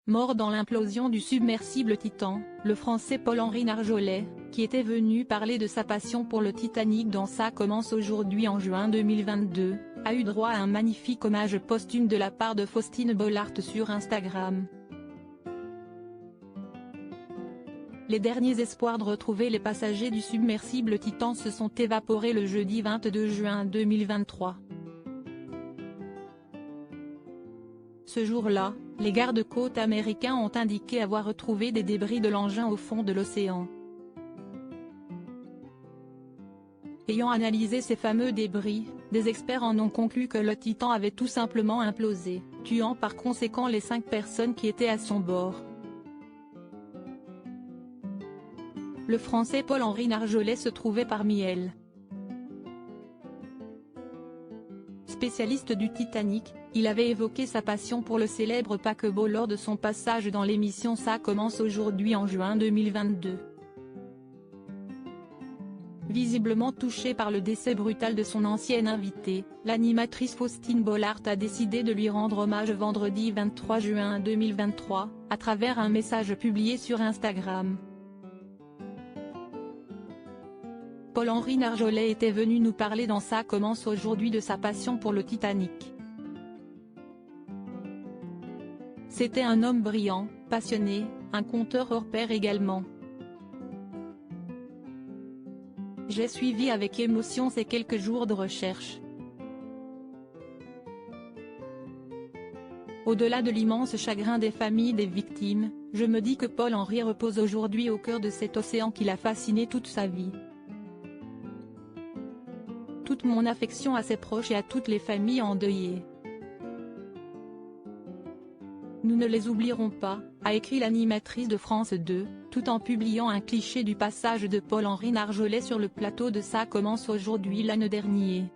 Mort dans l'implosion du submersible Titan, le Français Paul-Henri Narjolet, qui était venu parler de sa passion pour le Titanic dans Ça commence aujourd'hui en juin 2022, a eu droit à un magnifique hommage posthume de la part de Faustine Bollaert sur Instagram. Les derniers espoirs de retrouver les passagers du submersible Titan se sont évaporés le jeudi 22 juin 2023. Ce jour-là, les gardes-côtes américains ont indiqué avoir retrouvé des débris de l'engin au fond de l'océan. Ayant analysé ces fameux débris, des experts en ont conclu que le Titan avait tout simplement implosé, tuant par conséquent les 5 personnes qui étaient à son bord. Le Français Paul-Henri Narjolet se trouvait parmi elles. Spécialiste du Titanic, il avait évoqué sa passion pour le célèbre paquebot lors de son passage dans l'émission Ça commence aujourd'hui en juin 2022. Visiblement touchée par le décès brutal de son ancienne invitée, l'animatrice Faustine Bollaert a décidé de lui rendre hommage vendredi 23 juin 2023, à travers un message publié sur Instagram. Paul-Henri Narjolet était venu nous parler dans Ça commence aujourd'hui de sa passion pour le Titanic. C'était un homme brillant, passionné, un conteur hors pair également. J'ai suivi avec émotion ces quelques jours de recherche. Au-delà de l'immense chagrin des familles des victimes, je me dis que Paul-Henri repose aujourd'hui au cœur de cet océan qui l'a fasciné toute sa vie. Toute mon affection à ses proches et à toutes les familles endeuillées. Nous ne les oublierons pas, a écrit l'animatrice de France 2, tout en publiant un cliché du passage de Paul-Henri Narjolet sur le plateau de Ça commence aujourd'hui l'année dernier.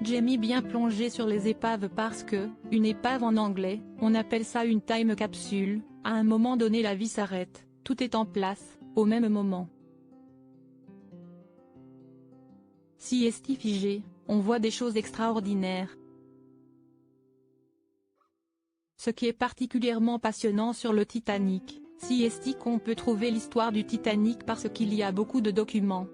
Jamie bien plongé sur les épaves parce que, une épave en anglais, on appelle ça une time capsule, à un moment donné la vie s'arrête, tout est en place, au même moment. Si est figé, on voit des choses extraordinaires. Ce qui est particulièrement passionnant sur le Titanic, si est qu'on peut trouver l'histoire du Titanic parce qu'il y a beaucoup de documents.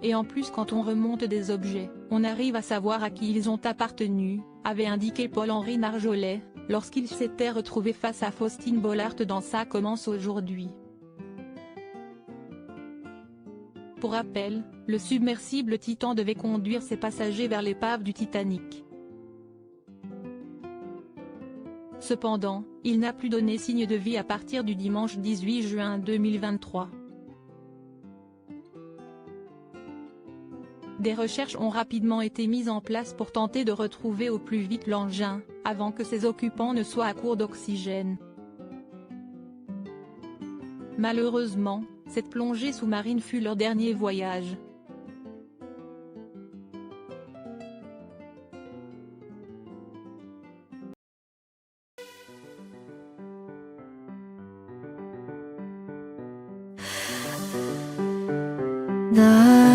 Et en plus quand on remonte des objets, on arrive à savoir à qui ils ont appartenu, avait indiqué Paul-Henri Narjolet, lorsqu'il s'était retrouvé face à Faustine Bollaert dans Ça commence aujourd'hui. Pour rappel, le submersible Titan devait conduire ses passagers vers l'épave du Titanic. Cependant, il n'a plus donné signe de vie à partir du dimanche 18 juin 2023. Des recherches ont rapidement été mises en place pour tenter de retrouver au plus vite l'engin, avant que ses occupants ne soient à court d'oxygène. Malheureusement, cette plongée sous-marine fut leur dernier voyage. 나